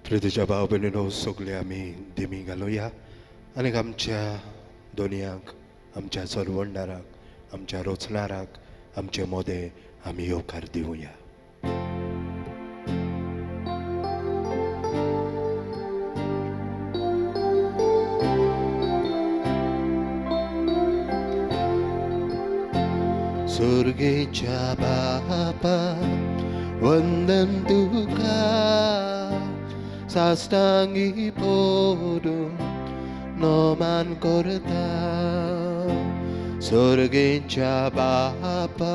प्रितीच्या भाव भयणीनो सगळे आमी दिमी घालुया आनी आमच्या दोनयाक आमच्या चलवंडाराक आमच्या रोचणाराक आमचे मोदे आमी येवकार दिवया. सुर्गेच्या बापा वंदन तुका साष्टांगी पडून नमन करता. सुर्गेच्या बापा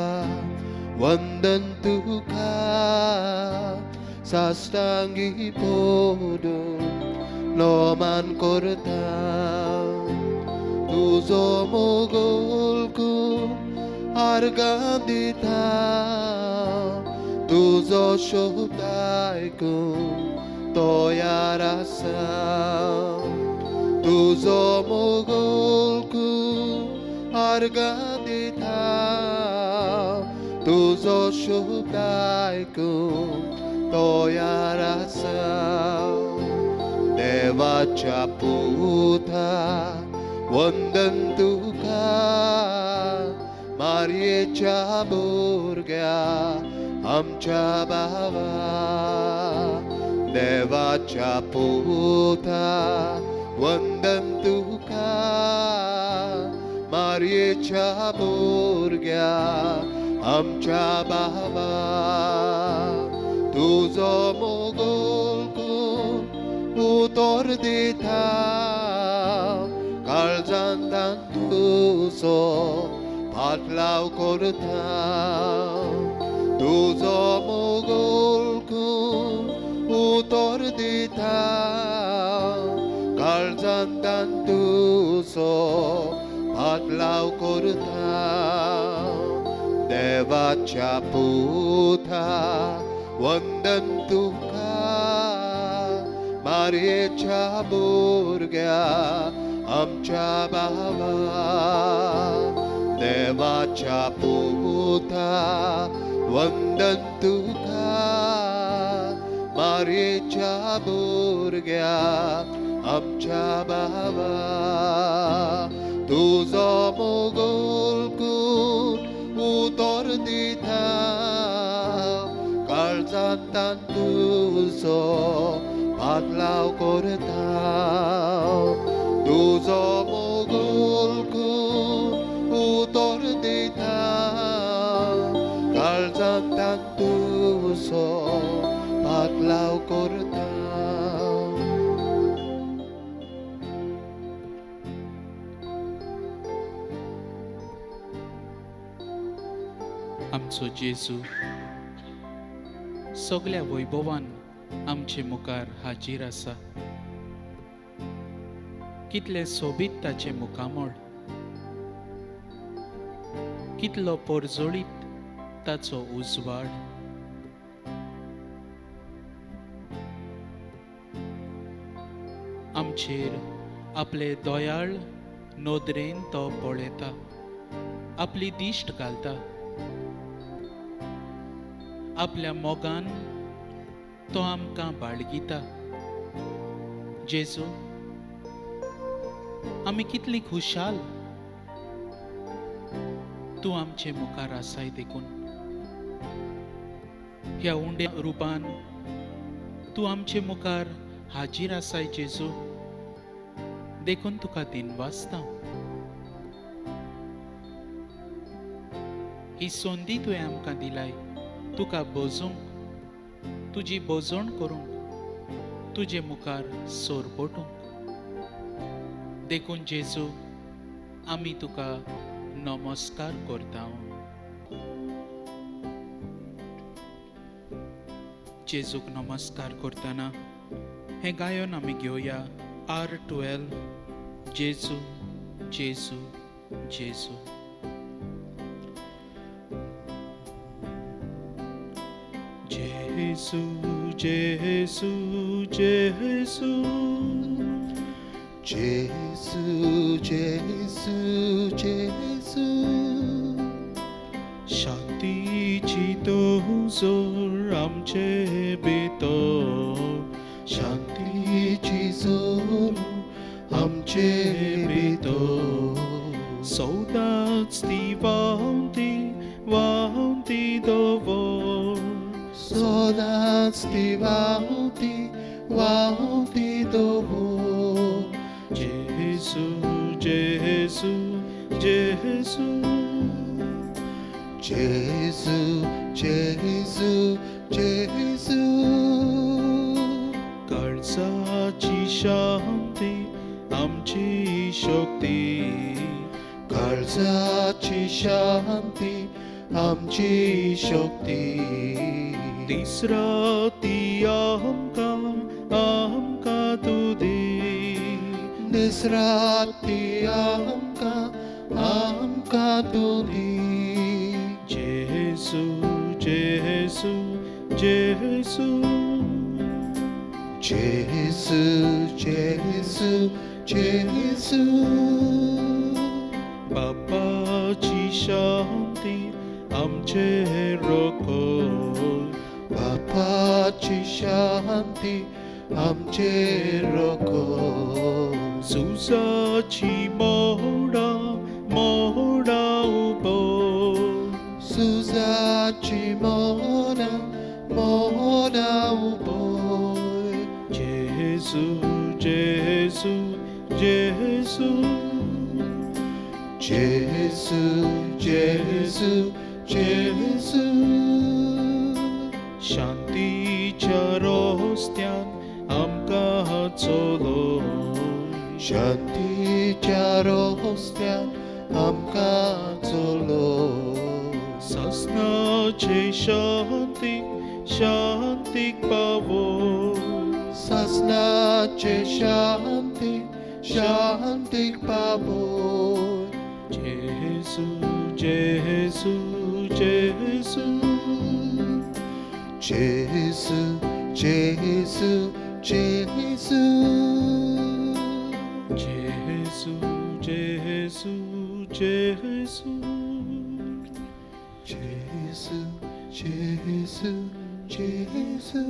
वंदन तुका साष्टांगी पडून नमन करता. तुजो मोगोल अर्गां दिता तुजो शब्द आयकून तयार आसा. तुजो मोगोल अर्गां दिता तुजो शब्द आयकून तयार आसा. देवाच्या पुता वंदन तुका मारयेच्या भुरग्या आमच्या भावा. देवाच्या पुता वंदन तुका मारयेच्या भुरग्या आमच्या भावा. तुजो मोगोल उतर दिता काळजांत तुजो फाटलाव करता. तुजो मोगोल उतर दिता काळजांत तुजो फाटलाव करता. देवाच्या पुता वंदन तुका मारयेच्या भुरग्या आमच्या भावा. देवाच्या पुता वंदन तुका मारयेच्या भुरग्या आमच्या भावा. तुजो मोगोल उतर दिता काळजांत तुजो फाटलाव करता. तुजो मोगोल उतर दिता काळजांत तुजो फाटलाव करता. आमचो जेजू सगळ्या वैभवान आमचे मुखार हाजीर आसा. कितले सोबीत ताचे मुखामोल, कितलो पोरजोळीत ताचो उजवाड. आमचेर आपले दोयाळ नोदरेन तो पळयता, आपली दिश्ट घालता. आपल्या मोगान तो आमकां बाळगिता. जेजू, आमी कितली खुशाल तूं आमचे मुखार आसाय देखून. ह्या उंड्या रुपान तूं आमचे मुखार हाजीर आसाय जेजू, देखून तुका दिनवासता. ही संदी तुवें आमकां दिलाय तुका बोजूंक, तुजी बोजवण करूंक, तुजे मुखार सोरपोटूंक. देखून जेजू आमी तुका नमस्कार करता. जेजूक नमस्कार करतना हे गायन आमी घेवया. R12 जेजू जेजू जेजू. जेजू जेजू जेजू जेजू जेजू जेजू. शांतीची दोजोर आमचे भितर, शांती भितर सौदाच ती वाहूंती दोवर सदांच ती वाहूंती दोवर जेजू जेजू जेजू जेजू जेजू जेजू काळजाची शांती आमची शक्ती काळजाची शांती आमची शक्ती तिसरा ती आमकां तू दी निसराती आमकां तू दी जेजू जेजू जेजू जेजू जेजू जेजू बापाची शांती आमचेर रोखोय बापाची शांती आमचेर रोखोय झुजाची मोहडा उबो सुजाची मोना उबोय जेजू जेजू जेजू जेजू जेजू जेजू शांतीच्या रस्त्यान आमकां चलोय शांतीच्या रस्त्यान आमकां चलोय सासनाचे शांतीक पावोय सासनाचे शांतीक पावोय जेजू जेजू जेजू जेजू जेजू जेजू जेजू जेजू जेजू जेजू जेजू जेजू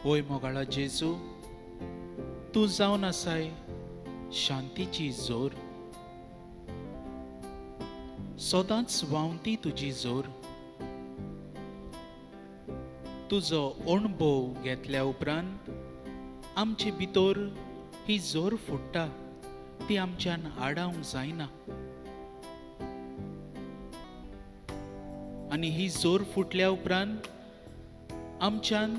ओय मोगाळा जेजू तूं जावन आसाय शांतीची जोर सदांच व्हांवती तुजी जोर तुजो अणभव घेतल्या उपरांत आमचे भितर ही जोर फुट्टा ती आमच्यान आडावंक जायना आनी ही जोर फुटल्या उपरांत आमच्यान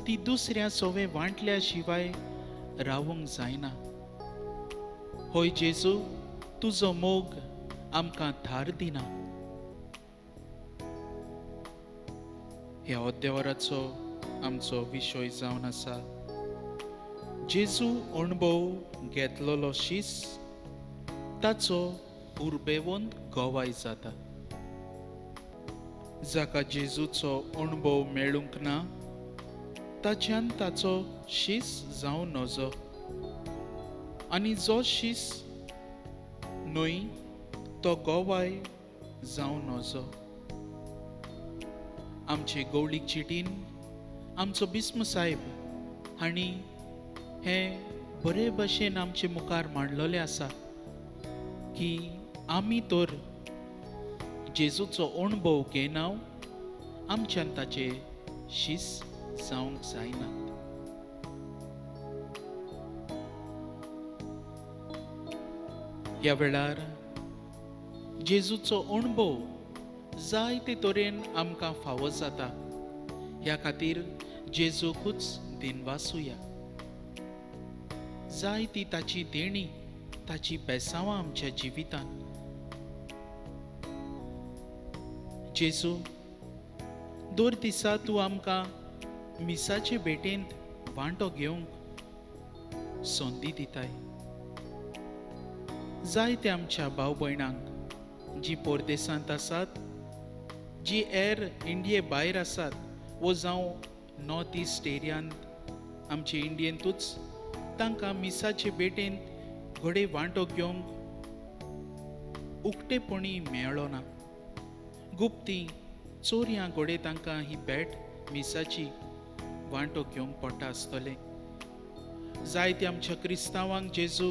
ती दुसऱ्या सोवे वांटल्या शिवाय रावूंक जायना होय जेजू तुजो मोग आमकां थार दिना ह्या अद्देवराचो आमचो विशय जावन आसा जेजू अणभव घेतलोलो शीस ताचो उर्बेवंत गोवाय जाता जाका जेजूचो अणभव मेळूंक ना ताच्यान ताचो शीस जावं नजो आनी जो शीस न्हय तो गोवाय जावं नजो आमचे गवळीक चिटीन आमचो बिस्म साहेब हांणी हें बरे भशेन आमचे मुखार मांडलोलें आसा की आमी तर जेजूचो अणभव घेयनाव आमच्यान ताचे शीस जावंक जायना ह्या वेळार जेजूचो अणभव जायते तरेन आमकां फावो जाता ह्या खातीर जेजूकूच दिनवासुया जाय ती ताची देणी ताची बेसांवां आमच्या जिवितान जेजू दर दिसा तूं आमकां मिसाचे भेटेंत वांटो घेवंक संदी दिताय जायते आमच्या भाव भयणांक जी परदेसांत आसात जी एर इंडिये भायर आसात वो जावं नॉर्थ इस्ट एरियांत आमचे इंडियेंतूच तांकां मिसाचे भेटेंत घोडे वांटो घेवंक उक्तेपणी मेळ्ळो ना गुप्ती चोरयां घोडे तांकां ही बॅट मिसाची वांटो घेवंक पडटा आसतले. जायते आमच्या क्रिस्तांवांक जेजू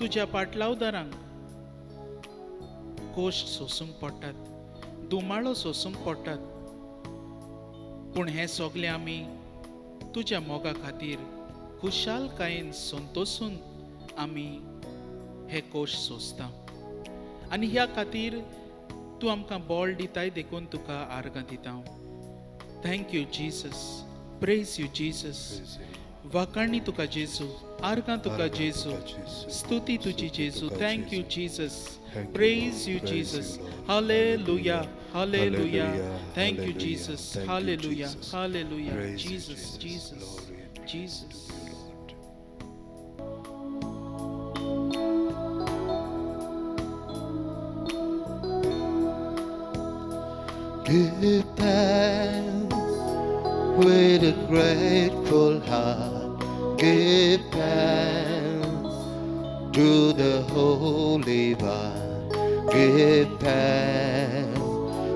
तुज्या पाटलावदारांक कोश्ट सोसूंक पडटात, दुमाळो सोसूंक पडटात, पूण हे सगळे आमी तुज्या मोगा खातीर खुशालकायेन संतोसून आमी हे कोश्ट सोंसता. आनी ह्या खातीर तूं आमकां बळ दिताय देखून तुका आर्गां दिता. Thank you Jesus, praise you Jesus. वाखाणणी तुका जेजू, आर्गां तुका जेजू, स्तुती तुजी जेजू. Thank you Jesus, praise you Jesus. Hallelujah, hallelujah. Thank you Jesus. Hallelujah, hallelujah. Jesus, Jesus, Jesus. Give thanks with a grateful heart. Give thanks to the Holy One. Give thanks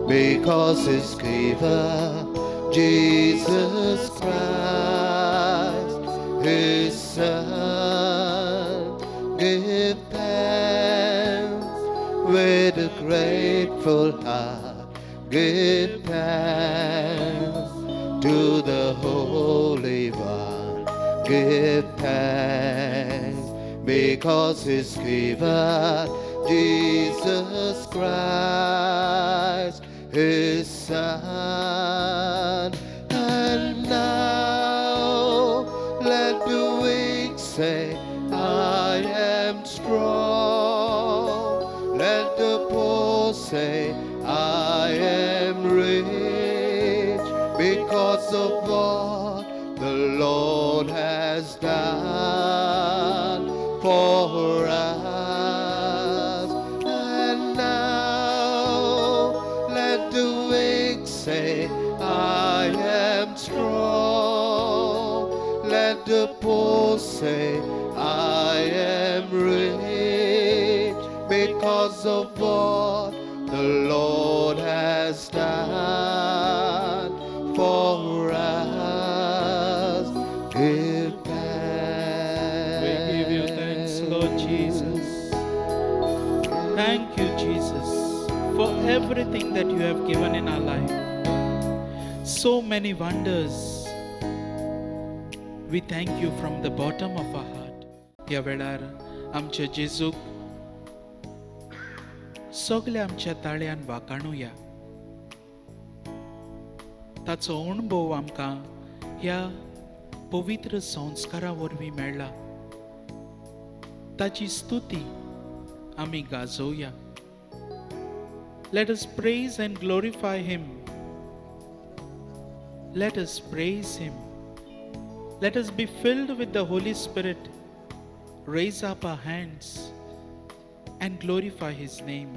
because His giver, Jesus Christ, His Son. Give thanks with a grateful heart. Give thanks to the Holy One. Give thanks because His giver, Jesus Christ, His Son. And now let the weak say, I am strong. Let the poor say, I am rich because of what the Lord has done for us. And now let the weak say, I am strong. Let the poor say, I am rich because of what the Lord has done for us. Give thanks. We give you thanks, Lord Jesus. Thank you, Jesus, for everything that you have given in our life. So many wonders. We thank you from the bottom of our heart. ह्या वेळार आमच्या जेजूक सगळ्या आमच्या ताळ्यान वाखाणुया. ताचो अणभव आमकां ह्या पवित्र संस्कारा वरवीं मेळ्ळा. ताची स्तुती आमी गाजोवया. Let us praise and glorify Him. Let us praise Him. Let us be filled with the Holy Spirit. Raise up our hands and glorify His name.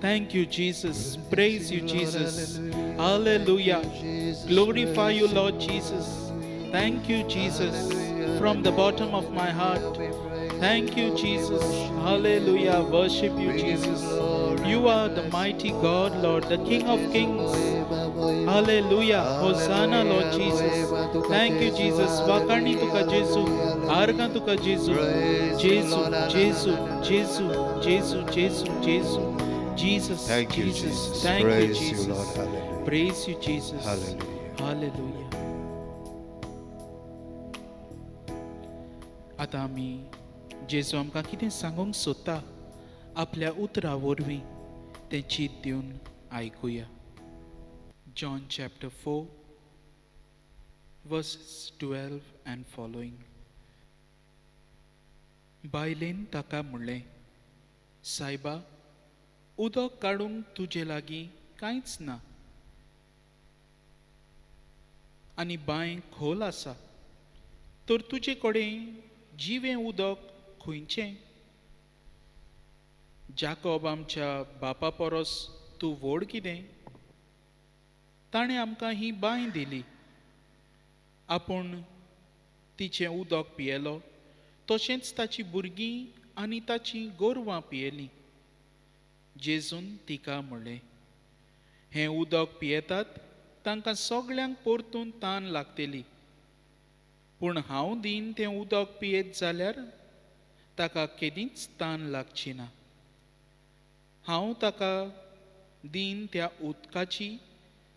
Thank you, Jesus. Praise you, Jesus. Hallelujah. Glorify you, Lord Jesus. Thank you, Jesus. From the bottom of my heart. Thank you, Jesus. Hallelujah. Worship you, Jesus. You are the mighty God, Lord, the King of Kings. Hallelujah. Hosanna, Lord Jesus. Thank you, Jesus. Vakarni tuka Jesu. Argan tuka Jesu. Jesu, Jesu, Jesu, Jesu, Jesu, Jesu. Jesus. Thank you, Jesus. Jesus. Thank you, Praise you, Jesus. Lord. Hallelujah. Praise you, Jesus. Hallelujah. Hallelujah. आता आमी जेजू आमकां कितें सांगूंक सोदता आपल्या उतरा वरवीं तें चीत दिवन आयकुया. John chapter 4 verses 12 and following. बायलेन ताका म्हणलें, सायबा, उदक काडूंक तुजे लागीं कांयच ना आनी बांय खोल आसा, तर तुजे कडेन जिवें उदक खंयचें? जाकोब आमच्या बापा परस तूं व्हड कितें? ताणें आमकां ही बांय दिली. आपूण तिचें उदक पियेलो, तशेंच ताचीं भुरगीं आनी ताचीं गोरवां पियेलीं. जेजून तिका म्हणलें, हें उदक पियेतात तांकां सगळ्यांक परतून तान लागतली, पूण हांव दीन तें उदक पियेत जाल्यार ताका केदींच तान लागची ना. हांव ताका दीन त्या उदकाची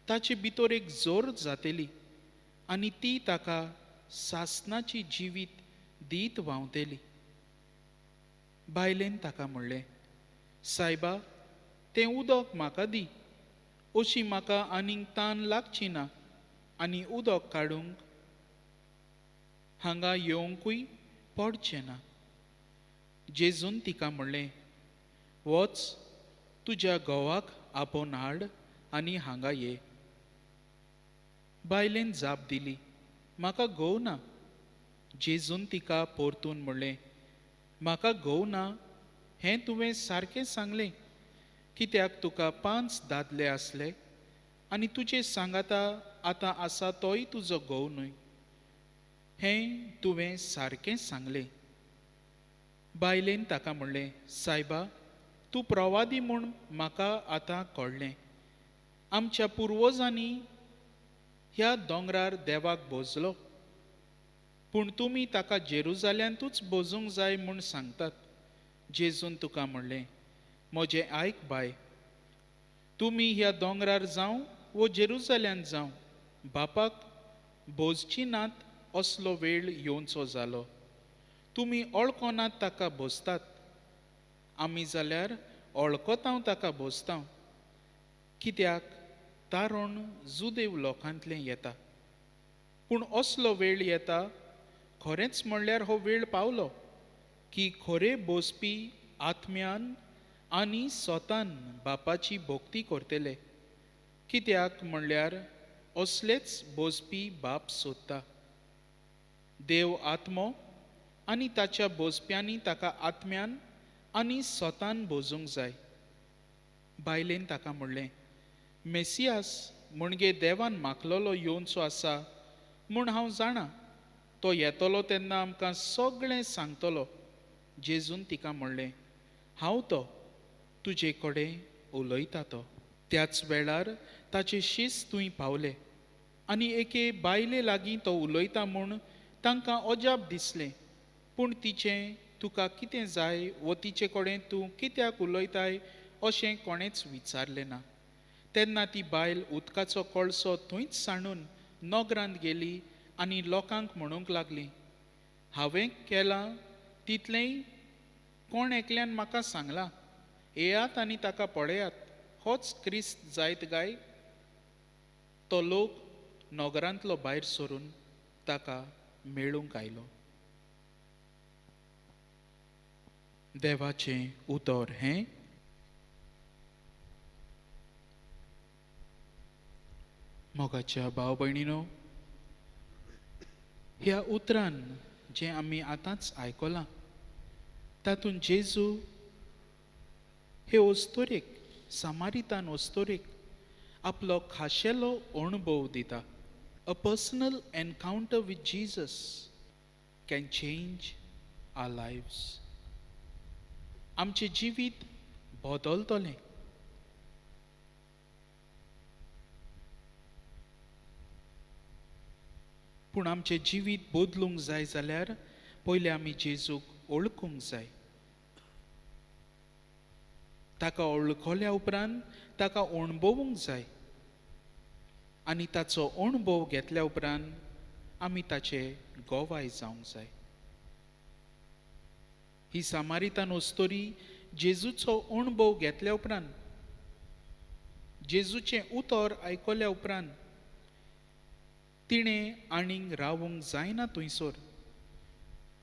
ताचे भितर एक जोर जातली आनी ती ताका सासणाची जिवीत दीत व्हांवतली. बायलेन ताका म्हणलें, सायबा, तें उदक म्हाका दी, अशी म्हाका आनीक तान लागची ना आनी उदक काडूंक हांगा येवंकूय पडचें ना. जेजून तिका म्हणलें, वच, तुज्या घोवाक आपोवन हाड आनी हांगा ये. बायलेन जाप दिली, म्हाका घोव ना. जेजून तिका परतून म्हणलें, म्हाका घोव ना हें तुवें सारकें सांगलें, कित्याक तुका 5 दादले आसले आनी तुजे सांगाता आतां आसा तोय तुजो घोव न्हय. हें तुवें सारकें सांगलें. बायलेन ताका म्हणलें, सायबा, तूं प्रवादी म्हूण म्हाका आतां कळ्ळें. आमच्या पुर्वजांनी ह्या दोंगरार देवाक भोजलो, पूण तुमी ताका जेरुजाल्यांतूच भोजूंक जाय म्हूण सांगतात. जेजून तुका म्हणलें, म्हजें आयक बाय, तुमी ह्या दोंगरार जावं वो जेरुजाल्यांत जावं बापाक भोजची नात असलो वेळ येवचो जालो. तुमी अळकोनात ताका भोजतात, आमी जाल्यार अळकोतांव ताका भोजतांव, कित्याक तारण जुदेव लोकांतलें येता. पूण असलो वेळ येता, खरेंच म्हणल्यार हो वेळ पावलो, की खरे भोजपी आत्म्यान आनी स्वतान बापाची भोक्ती करतले, कित्याक म्हणल्यार असलेच भोजपी बाप सोदता. देव आत्मो आनी ताच्या भोजप्यांनी ताका आत्म्यान आनी स्वतान भोजूंक जाय. बायलेन ताका म्हणलें, मेसियास म्हणजे देवान मागलोलो येवचो आसा म्हूण हांव जाणा. तो येतलो तेन्ना आमकां सगळें सांगतलो. जेजून तिका म्हणलें, हांव तो, तुजे कडेन उलयता तो. त्याच वेळार ताचे शीस थंय पावले आनी एके बायले लागीं तो उलयता म्हूण तांकां अजाप दिसलें. पूण तिचें तुका कितें जाय वो तिचे कडेन तूं कित्याक उलयताय अशें कोणेंच विचारलें ना. तेन्ना ती बायल उदकाचो कळसो थंयच सांडून नोगरांत गेली आनी लोकांक म्हणूंक लागली, हांवें केलां तितलेंय कोण एकल्यान म्हाका सांगलां. येयात आनी ताका पळयात, होच क्रिस्त जायत गाय. तो लोक नोगरांतलो भायर सरून ताका मेळूंक आयलो. देवाचें उतर हें. मोगाच्या भाव भयणीनो, ह्या उतरान जें आमी आतांच आयकलां तातूंत जेजू हे ओस्तोरेक, सामारितान ओस्तोरेक आपलो खाशेलो अणभव दिता. A personal encounter with Jesus can change our lives. आमचें जिवीत बदलतलें. पूण आमचें जिवीत बदलूंक जाय जाल्यार पयलीं आमी जेजूक वळखूंक जाय. ताका वळखल्या उपरांत ताका अणभवूंक जाय आनी ताचो अणभव घेतल्या उपरांत आमी ताचे गोवाय जावंक जाय. ही सामारितान ओस्तोरी जेजूचो अणभव घेतल्या उपरांत, जेजूचें उतर आयकल्या उपरांत तिणें आनीक रावूंक जायना थंयसर.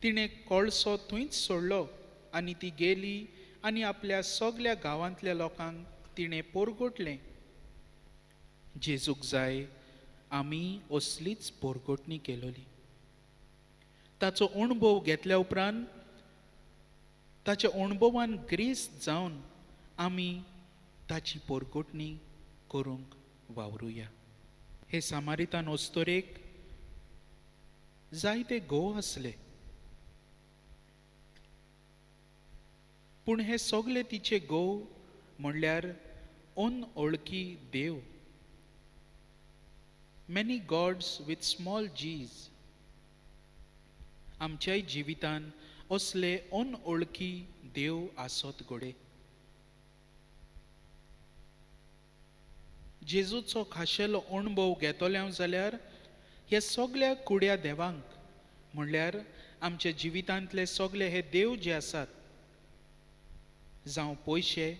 तिणें कळसो थंयच सोडलो आनी ती गेली आनी आपल्या सगल्या गांवांतल्या लोकांक तिणें पोरगोटलें. जेजूक जाय आमी असलीच पोरगोटणी केलोली. ताचो अणभव घेतल्या उपरांत ताच्या अणभवान ग्रेस्त जावन आमी ताची पोरगोटणी करूंक वावरुया. हे सामारितान ओस्तोरेक जायते घोव आसले, पूण हे सगळे तिचे घोव म्हणल्यार अनवळखी देव. Many gods with small g's. आमच्याय जिवितान असले अनवळखी देव आसत घोडे. जेजूचो खाशेलो अणभव घेतलो जाल्यार हे सगळ्या कुड्या देवांक म्हणल्यार आमच्या जिवितांतले सगळे हे देव जे आसात, जावं पयशे,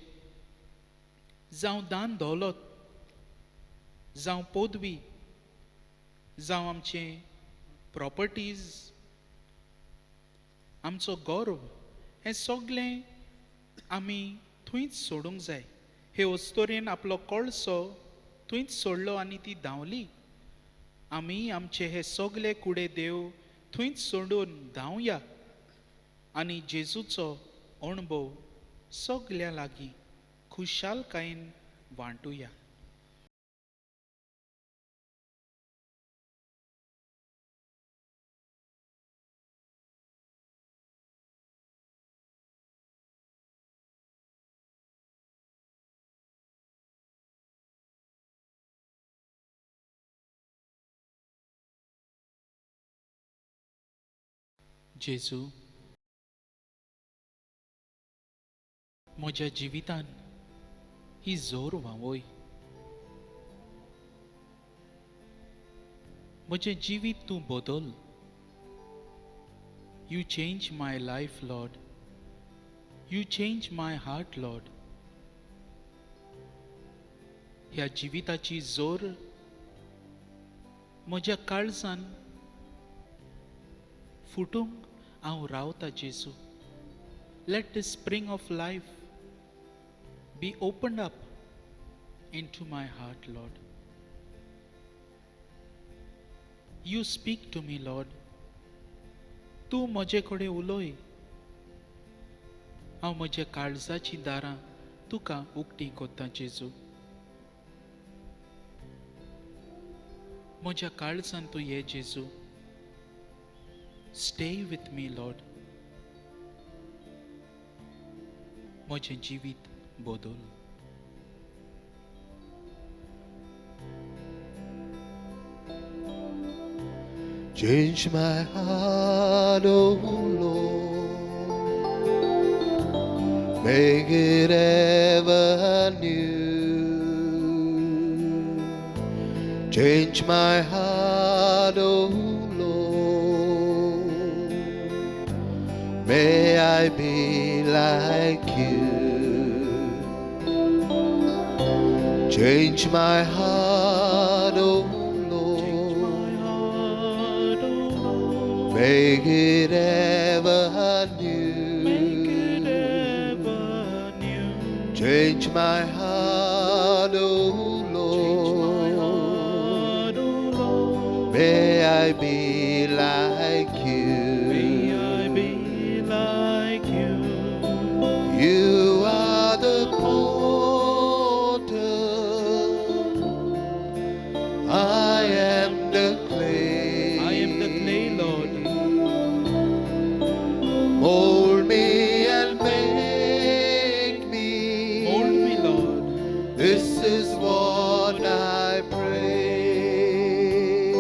जावं दान दौलत, जावं पदवी, जावं आमचे प्रॉपर्टीज, आमचो गौरव, हें सगळें आमी थंयच सोडूंक जाय. हे वस्तोरेन आपलो कळसो थंयच सोडलो आनी ती धांवली. आमी आमचे हे सगळे कुडे देव थंयच सोडून धांवया आनी जेजूचो अणभव सगळ्या लागीं खुशालकायेन वांटुया. जेजू, म्हज्या जिवितान ही जोर व्हांवय. म्हजें जिवीत तूं बदल. You change my life Lord. You change my heart Lord. ह्या जिविताची जोर म्हज्या काळजान फुटूंक हांव रावता जेजू. Let the spring of life be opened up into my heart, Lord. You speak to me, Lord. तूं म्हजे कडेन उलय. हांव म्हज्या काळजाची दारां तुका उक्तीं कोत्तां जेजू. म्हज्या काळजान तूं ये जेजू. Stay with me, Lord. म्हजें जिवीत बदल. Change my heart, oh Lord, make it ever new. Change my heart, oh Lord, may I be like you. Change my heart, oh make it ever new. Make it ever new. Change my heart, oh Lord. May I be like you. May I be like you. You are the potter. I am the clay. I am the clay, Lord. Mold me and make me. Mold me, Lord. This is what I pray.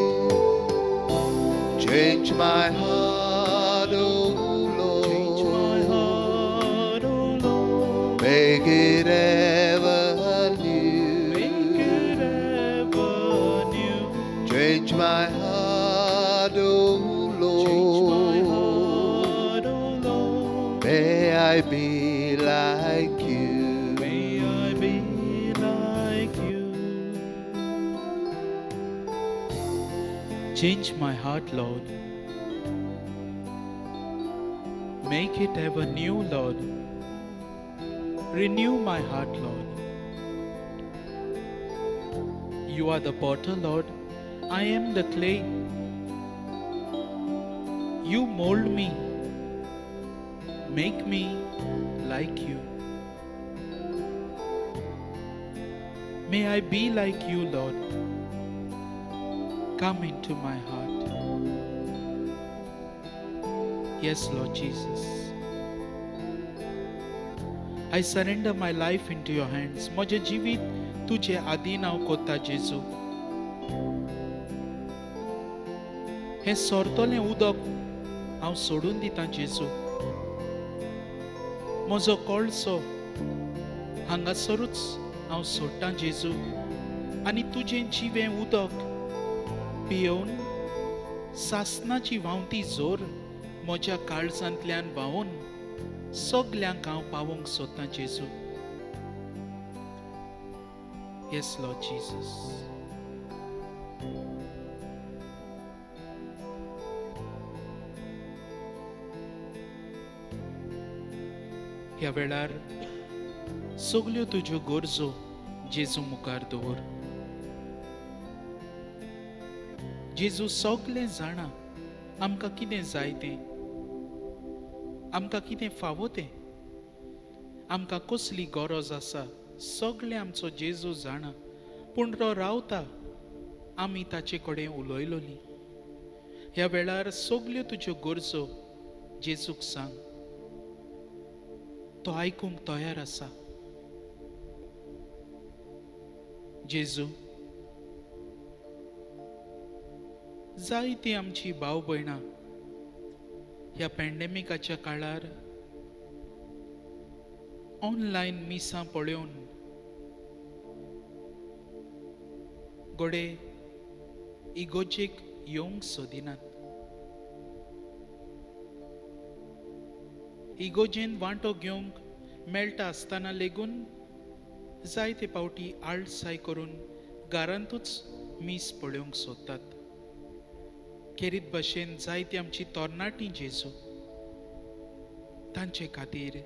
Change my heart, oh Lord. Change my heart, oh Lord. Make it ever new. Make it ever new. Change my heart, oh Change my Lord. heart, oh Lord. May I be like you. May I be like you. Change my heart, Lord. Make it ever new, Lord. Renew my heart, Lord. You are the potter, Lord. I am the clay. You mold me. Make me like you. May I be like you, Lord. Come into my heart. Yes, Lord Jesus. I surrender my life into your hands. म्हजें जिवीत तुजे आदीन हांव कोत्ता जेजू. हें सोरतोलें उदक हांव सोडून दितां जेजू. म्हजो कळसो हांगासरूच हांव सोडटां जेजू. आनी तुजें जिवें उदक पियेवन सासणाची व्हांवती जोर म्हज्या काळजांतल्यान व्हांवून सगल्यांक हांव पावोवंक सोदतां जेजू. Yes Lord Jesus. ह्या वेळार सगल्यो तुज्यो गरजो जेजू मुखार दवर. जेजू सगळें जाणा आमकां कितें जाय तें, आमकां कितें फावो तें, आमकां कसली गरज आसा सगळें आमचो जेजू जाणा. पूण तो रावता आमी ताचे कडेन उलयलोली. ह्या वेळार सगल्यो तुज्यो गरजो जेजूक सांग. तो आयकूंक तयार आसा. जेजू, जायतीं आमची भाव भयणां ह्या पॅन्डेमिकाच्या काळार ऑनलायन मिसां पळोवन गोडे इगोजेक येवंक सोदिनात. इगोजेन वांटो घेवंक मेळटा आसतना लेगून जायते पावटी आळसाय करून घरांतूच मीस पळोवंक सोदतात. खेरीत भशेन जायती आमची तरणाटीं जेजू, तांचे खातीर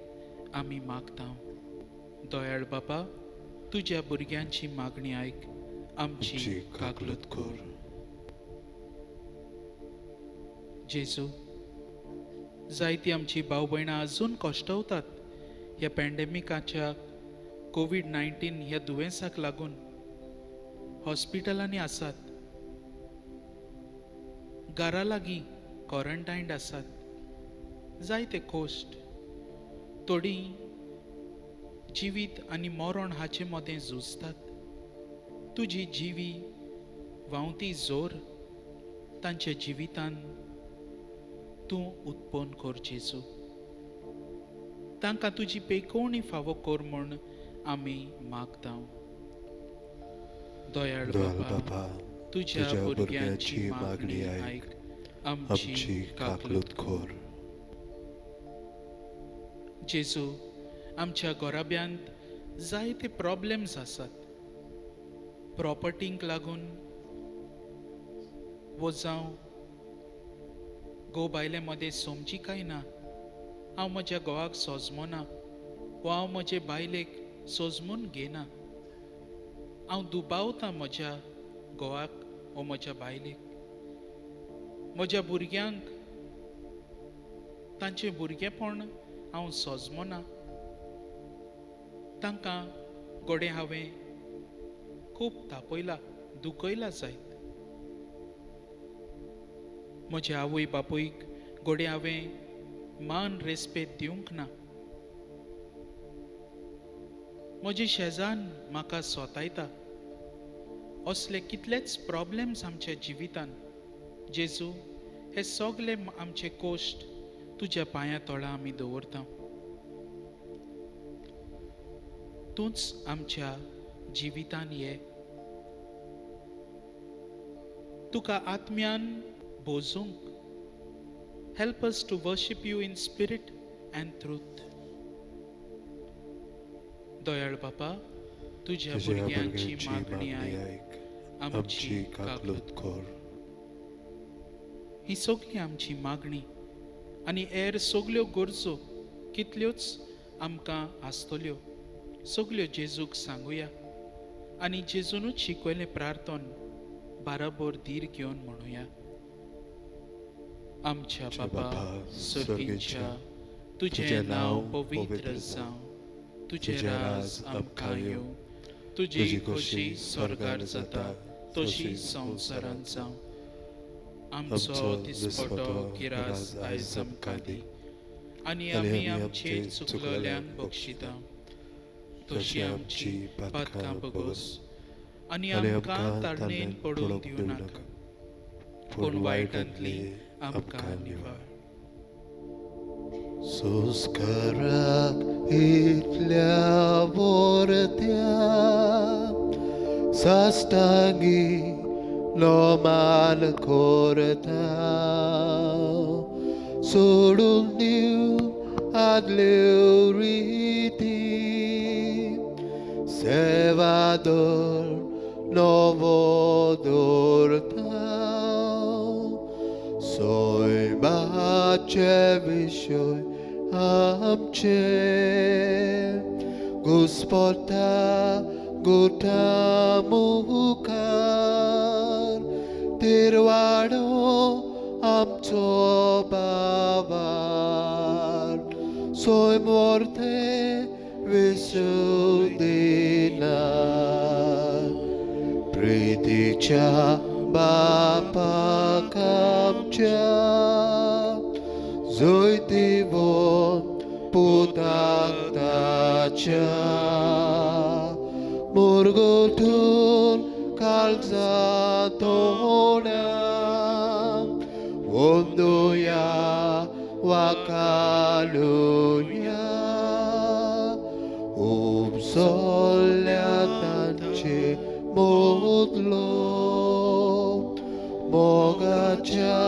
आमी मागता. दयाळ बाबा, तुज्या भुरग्यांची मागणी आयक. आमची काकलूत कर. जेजू, जायतीं आमची भाव भयणां अजून कश्टवतात ह्या पॅन्डेमिकाच्या कोविड-19 ह्या दुयेंसाक लागून हॉस्पिटलांनी आसात, घरा लागीं क्वॉरंटायन्ड आसात. जायते कोश्ट, थोडीं जिवीत आनी मरण हाचे मदें झुजतात. तुजी जिवी व्हांवती जोर तांच्या जिवितान तूं उत्पन्न कर जेजू. तांकां तुजी पेकोवणी फावो कर म्हूण आमी मागता. दयाळ बाबा, तुज्या भुरग्यांची मागणी आयक. आमची काकलूत कर. जेजू, आमच्या घोराब्यांत जायते प्रॉब्लेम्स आसात. प्रॉपर्टींक लागून वो जावं घोव बायले मदें समजीकाय ना. हांव म्हज्या घोवाक सोजमोना वा हांव म्हजे बायलेक सोजमून घेना. हांव दुबावतां म्हज्या घोवाक वा म्हज्या बायलेक. म्हज्या भुरग्यांक तांचें भुरगेंपण हांव सोजमोना. तांकां गोडे हांवें खूब तापयला, दुखयला जायत. म्हज्या आवय बापूयक गोडे हांवें मान रेस्पेद दिवंक ना. म्हजे शेजान म्हाका सोतायता. असले कितलेच प्रॉब्लेम्स आमच्या जिवितान. जेजू, हे सगळे आमचे कोश्ट तुज्या पांया तळा आमी दवरता. तूंच आमच्या जिवितान ये. तुका आत्म्यान बोजूंक help us to worship you in spirit and truth. Dayal बाबा, तुझ्या भुरग्यांची मागणी आयक. आमची काकलूत कर. ही सगळी आमची मागणी आनी हेर सगल्यो गरजो कितल्योच आमकां आसतल्यो सगल्यो जेजूक सांगुया आनी जेजूनूच शिकयलें प्रार्थन बाराबर धीर घेवन म्हणुया. आमच्या बाबा सर्गीच्या, तुझें नांव पवित्र जावं. तुझें राज आमकां येवं. तुजी खोशी स्वर्गार जाता तशी संवसारांत जावं. आमचो दिसपटो गिरास आयज आमकां दी आनी आमी आमचे चुकलोल्यांक बक्षिता तशी आमची पातकां बगोस आनी आनी आमकां तारणेन पडूंक दिवं नाका पूण वायटांतली आमकां निवार Suscarak itल्या vorत्या sastangi loman korta सोडून दिवन आदल्यो रीती सेवादोर नवो दवरता सैमाचे विशय आमचे घुस्पता गोठा मुखार तिरवाडो आमचो बाबार सोय मोरते विसुदिनार प्रितीच्या बापाक आमच्या जय दिवोन पुताक ताच्या मुरगोटून काळजा तोडा Ondoya wakalunya solyatanche modlo mogacha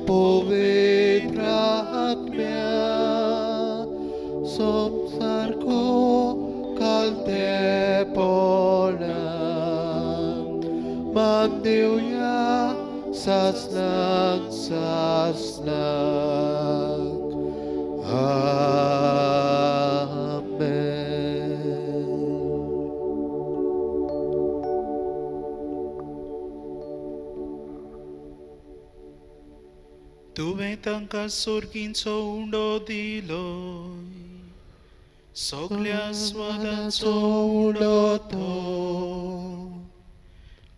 povitratmya samsarko kalte pona mandiuya Sasnak, sasnak, Amen. तुवें तांकां सोर्गींचो उंडो दिलोय सगळ्या स्वादाचो उंडो तो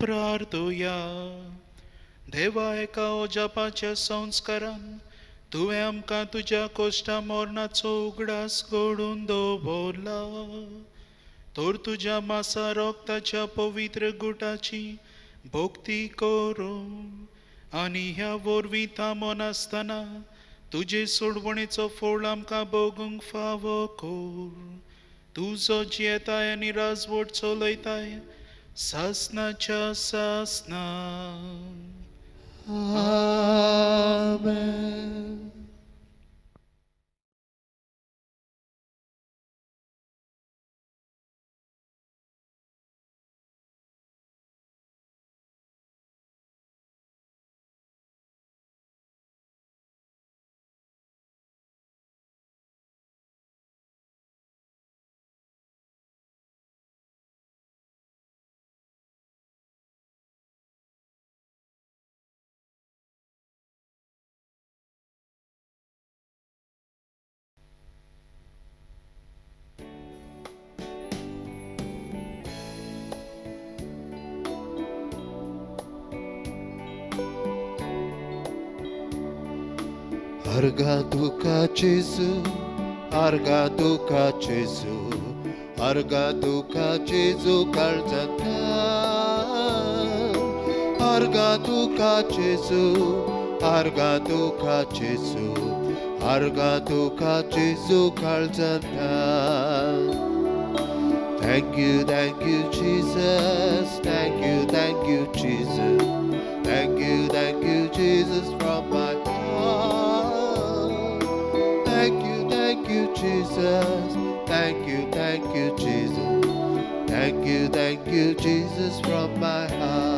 प्रार्थुया देवा एका ओजापाच्या संस्कारान तुवें आमकां तुज्या कोश्टा मोरणाचो उगडास घडोवन दवरला तर तुज्या मासा रोगताच्या पवित्र गुटाची भोक्ती करूं आनी ह्या वरवीं थांबोन आसतना तुजे सोडवणेचो फळ आमकां भोगूंक फावो कर तुजो जियेताय आनी राजवट चलयताय सासनाच्या सासना Amen. Argaduka Jesu, Argaduka Jesu, Argaduka Jesu Kalzata. Argaduka Jesu, Argaduka Jesu, Argaduka Jesu Kalzata. Thank you, Jesus. Thank you, Jesus. Thank you, Jesus, from my heart. Thank you, Jesus. Thank you, Jesus. Thank you, Jesus, from my heart.